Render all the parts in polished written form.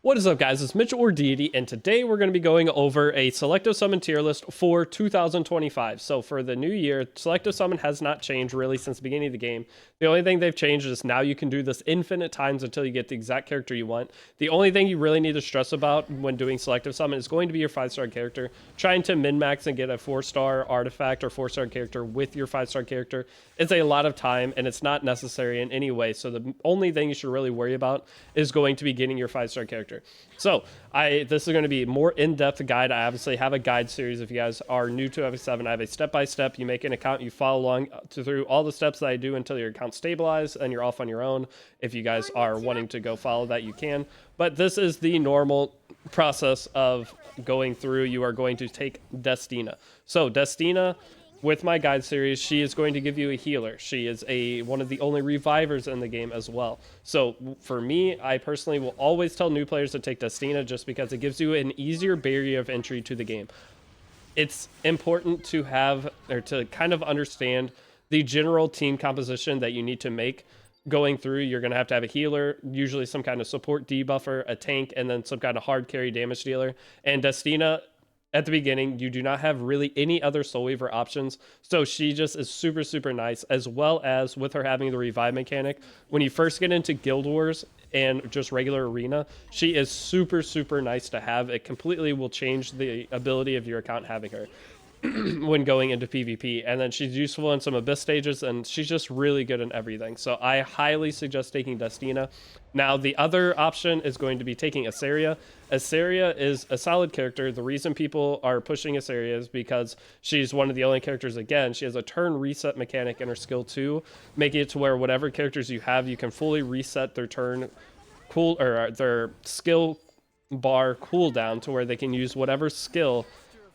What is up, guys? It's Mitchell or Deity, and today we're going to be going over a Selective Summon tier list for 2025. So for the new year, Selective Summon has not changed really since the beginning of the game. The only thing they've changed is now you can do this infinite times until you get the exact character you want. The only thing you really need to stress about when doing Selective Summon is going to be your 5-star character. Trying to min-max and get a 4-star artifact or 4-star character with your 5-star character is a lot of time, and it's not necessary in any way. So the only thing you should really worry about is going to be getting your 5-star character. So this is going to be a more in-depth guide. I obviously have a guide series. If you guys are new to FX7, I have a step-by-step. You make an account, you follow along through all the steps that I do until your account stabilizes and you're off on your own. If you guys are wanting to go follow that, you can. But this is the normal process of going through. You are going to take Destina. So Destina, with my guide series, she is going to give you a healer. She is one of the only revivers in the game as well. So for me, I personally will always tell new players to take Destina just because it gives you an easier barrier of entry to the game. It's important to have, or to kind of understand the general team composition that you need to make. Going through, you're going to have a healer, usually some kind of support debuffer, a tank, and then some kind of hard carry damage dealer. And Destina, at the beginning, you do not have really any other Soul Weaver options, so she just is super, super nice, as well as with her having the revive mechanic. When you first get into Guild Wars and just regular arena, she is super, super nice to have. It completely will change the ability of your account having her when going into PvP, and then she's useful in some Abyss stages, and she's just really good in everything. So I highly suggest taking Destina. Now the other option is going to be taking Iseria. Iseria is a solid character. The reason people are pushing Iseria is because she's one of the only characters, again, she has a turn reset mechanic in her skill 2, making it to where whatever characters you have, you can fully reset their turn or their skill bar cooldown to where they can use whatever skill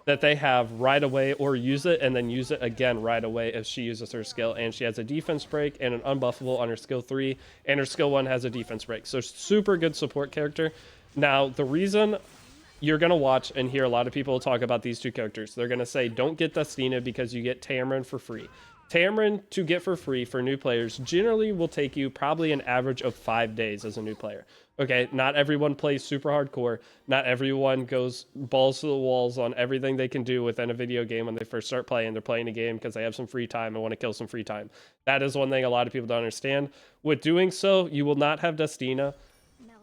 that they have right away, or use it and then use it again right away if she uses her skill. And she has a defense break and an unbuffable on her skill 3, and her skill 1 has a defense break. So super good support character. Now the reason you're going to watch and hear a lot of people talk about these two characters, they're going to say don't get Destina because you get Tamarin for free. Tamarin to get for free for new players generally will take you probably an average of 5 days as a new player. Okay, not everyone plays super hardcore. Not everyone goes balls to the walls on everything they can do within a video game when they first start playing. They're playing a game because they have some free time and want to kill some free time. That is one thing a lot of people don't understand. With doing so, you will not have Destina,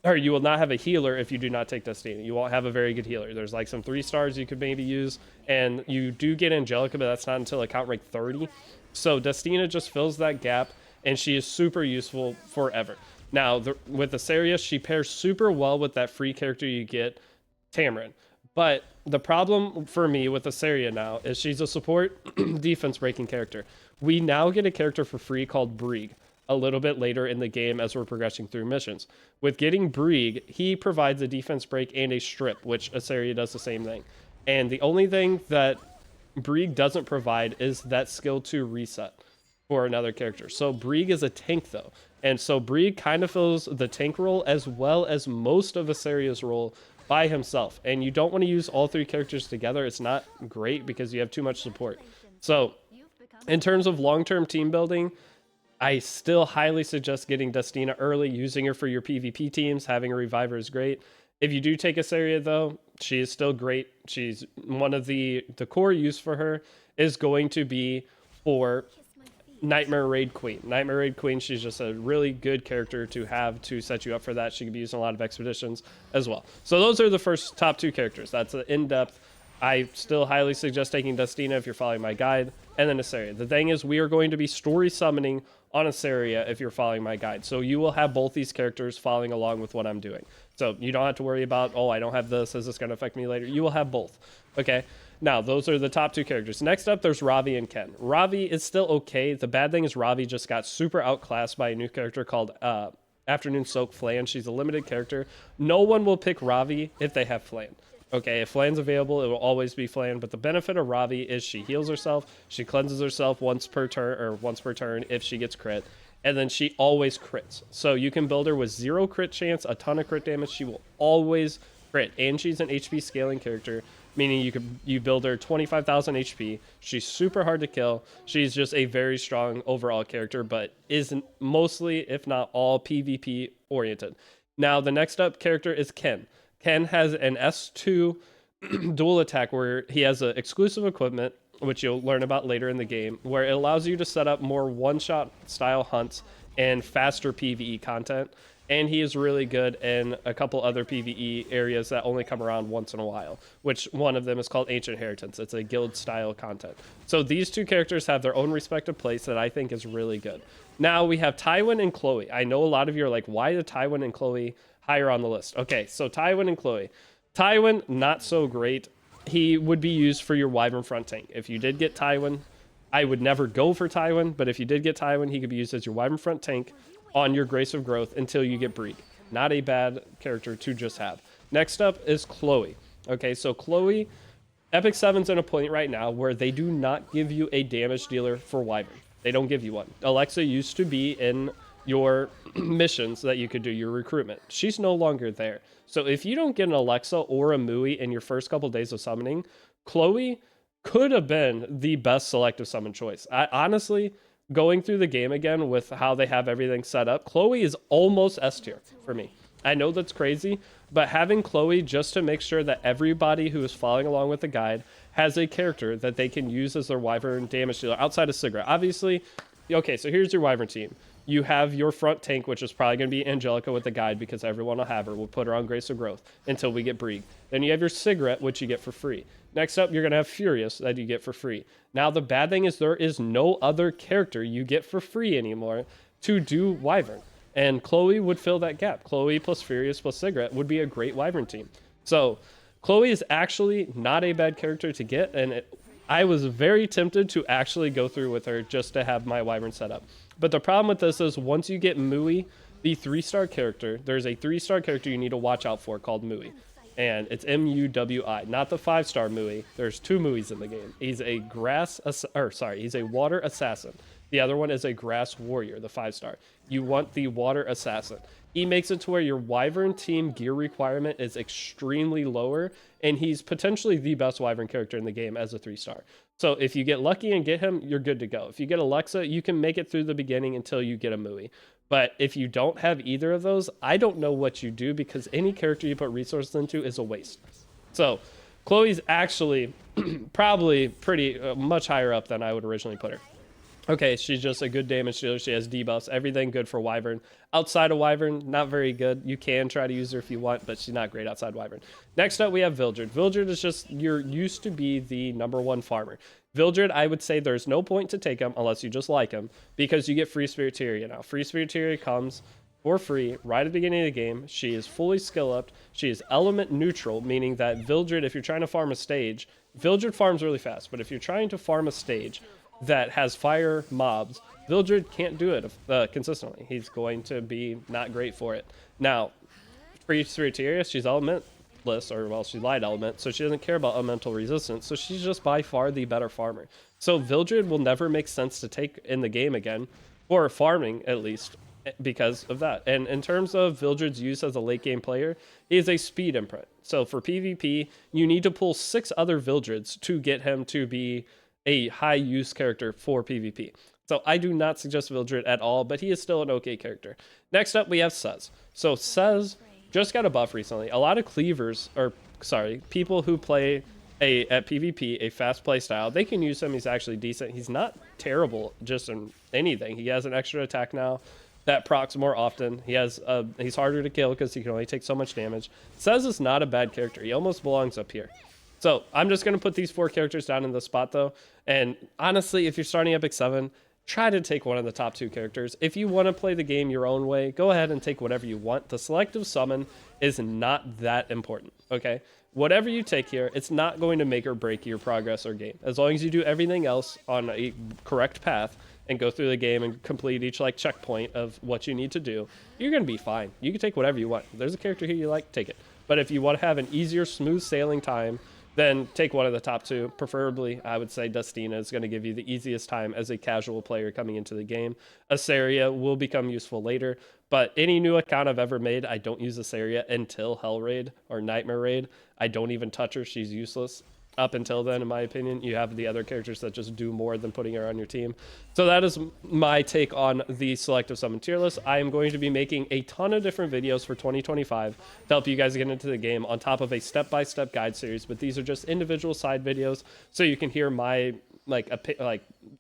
or you will not have a healer if you do not take Destina. You won't have a very good healer. There's like some 3 stars you could maybe use, and you do get Angelica, but that's not until account rank 30. So Destina just fills that gap, and she is super useful forever. Now, with Iseria, she pairs super well with that free character you get, Tamarin. But the problem for me with Iseria now is she's a support defense breaking character. We now get a character for free called Brieg a little bit later in the game as we're progressing through missions. With getting Brieg, he provides a defense break and a strip, which Iseria does the same thing. And the only thing that Brieg doesn't provide is that skill 2 reset for another character. So Brieg is a tank though. And so Brieg kind of fills the tank role as well as most of Iseria's role by himself. And you don't want to use all 3 characters together. It's not great because you have too much support. So in terms of long-term team building, I still highly suggest getting Destina early, using her for your PvP teams. Having a reviver is great. If you do take Iseria though, she is still great. She's one of the core use for her is going to be for Nightmare Raid Queen. Nightmare Raid Queen, she's just a really good character to have to set you up for that. She can be used in a lot of expeditions as well. So those are the first top 2 characters. That's in-depth. I still highly suggest taking Destina if you're following my guide, and then Iseria. The thing is, we are going to be story summoning on Iseria if you're following my guide. So you will have both these characters following along with what I'm doing. So you don't have to worry about, oh, I don't have this. Is this going to affect me later? You will have both. Okay. Now, those are the top 2 characters. Next up, there's Ravi and Ken. Ravi is still okay. The bad thing is Ravi just got super outclassed by a new character called Afternoon Soak Flan. She's a limited character. No one will pick Ravi if they have Flan. Okay, if Flan's available, it will always be Flan, but the benefit of Ravi is she heals herself, she cleanses herself once per turn if she gets crit, and then she always crits. So you can build her with 0 crit chance, a ton of crit damage. She will always crit, and she's an HP scaling character, meaning you build her 25,000 HP. She's super hard to kill. She's just a very strong overall character, but is mostly, if not all, PvP oriented. Now, the next up character is Ken. Ken has an S2 dual attack where he has an exclusive equipment, which you'll learn about later in the game, where it allows you to set up more one-shot style hunts and faster PvE content. And he is really good in a couple other PvE areas that only come around once in a while, which one of them is called Ancient Inheritance. It's a guild style content. So these two characters have their own respective place that I think is really good. Now we have Tywin and Chloe. I know a lot of you are like, why are Tywin and Chloe higher on the list? Okay, so Tywin and Chloe. Tywin, not so great. He would be used for your Wyvern front tank. If you did get Tywin, I would never go for Tywin, but if you did get Tywin, he could be used as your Wyvern front tank on your Grace of Growth until you get Breed. Not a bad character to just have. Next up is Chloe. Okay, so Chloe, Epic 7's in a point right now where they do not give you a damage dealer for Wyvern. They don't give you one. Alexa used to be in your missions that you could do, your recruitment. She's no longer there. So if you don't get an Alexa or a Mui in your first couple days of summoning, Chloe could have been the best selective summon choice. Honestly, going through the game again with how they have everything set up, Chloe is almost S tier for me. I know that's crazy, but having Chloe just to make sure that everybody who is following along with the guide has a character that they can use as their Wyvern damage dealer outside of Sigra. Obviously, okay, so here's your Wyvern team. You have your front tank, which is probably going to be Angelica with the guide because everyone will have her. We'll put her on Grace of Growth until we get Brieg. Then you have your Sigret, which you get for free. Next up, you're going to have Furious that you get for free. Now, the bad thing is there is no other character you get for free anymore to do Wyvern. And Chloe would fill that gap. Chloe plus Furious plus Sigret would be a great Wyvern team. So Chloe is actually not a bad character to get, and I was very tempted to actually go through with her just to have my Wyvern set up. But the problem with this is once you get Mui, the 3-star character, there's a 3-star character you need to watch out for called Mui. And it's M-U-W-I, not the 5-star Mui. There's 2 Muis in the game. He's a he's a water assassin. The other one is a grass warrior, the 5-star. You want the water assassin. He makes it to where your Wyvern team gear requirement is extremely lower, and he's potentially the best Wyvern character in the game as a 3-star. So if you get lucky and get him, you're good to go. If you get Alexa, you can make it through the beginning until you get a Mui. But if you don't have either of those, I don't know what you do because any character you put resources into is a waste. So Chloe's actually probably pretty much higher up than I would originally put her. Okay, she's just a good damage dealer. She has debuffs, everything good for Wyvern. Outside of Wyvern, not very good. You can try to use her if you want, but she's not great outside Wyvern. Next up, we have Vildred. Vildred is just, you're used to be the #1 farmer. Vildred, I would say there's no point to take him unless you just like him, because you get free Spiriteria now. Free Spiriteria comes for free right at the beginning of the game. She is fully skill upped. She is element neutral, meaning that Vildred, if you're trying to farm a stage, Vildred farms really fast, but if you're trying to farm a stage that has fire mobs, Vildred can't do it consistently. He's going to be not great for it. Now, free Spiriteria, she's elementless, or well, she's light element, so she doesn't care about elemental resistance, so she's just by far the better farmer. So Vildred will never make sense to take in the game again, or farming at least, because of that. And in terms of Vildred's use as a late game player, he is a speed imprint. So for PvP, you need to pull 6 other Vildreds to get him to be a high use character for PvP. So I do not suggest Vildred at all, but he is still an okay character. Next up, we have Sez. So Sez just got a buff recently. A lot of cleavers, people who play at PvP, a fast play style, they can use him. He's actually decent. He's not terrible just in anything. He has an extra attack now that procs more often. He's harder to kill because he can only take so much damage. Sez is not a bad character. He almost belongs up here. So I'm just going to put these 4 characters down in the spot though. And honestly, if you're starting Epic 7, try to take one of the top 2 characters. If you want to play the game your own way, go ahead and take whatever you want. The selective summon is not that important, okay? Whatever you take here, it's not going to make or break your progress or game. As long as you do everything else on a correct path and go through the game and complete each checkpoint of what you need to do, you're going to be fine. You can take whatever you want. If there's a character here you like, take it. But if you want to have an easier, smooth sailing time, then take one of the top 2. Preferably, I would say Destina is going to give you the easiest time as a casual player coming into the game. Iseria will become useful later, but any new account I've ever made, I don't use Iseria until Hell Raid or Nightmare Raid. I don't even touch her. She's useless. up until then, in my opinion. You have the other characters that just do more than putting her on your team. So that is my take on the Selective Summon tier list. I am going to be making a ton of different videos for 2025 to help you guys get into the game on top of a step-by-step guide series, but these are just individual side videos so you can hear my like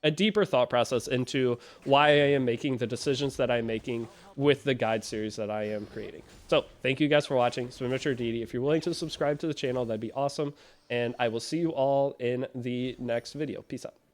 a deeper thought process into why I am making the decisions that I'm making with the guide series that I am creating. So thank you guys for watching. Swim at your Deity. If you're willing to subscribe to the channel, that'd be awesome. And I will see you all in the next video. Peace out.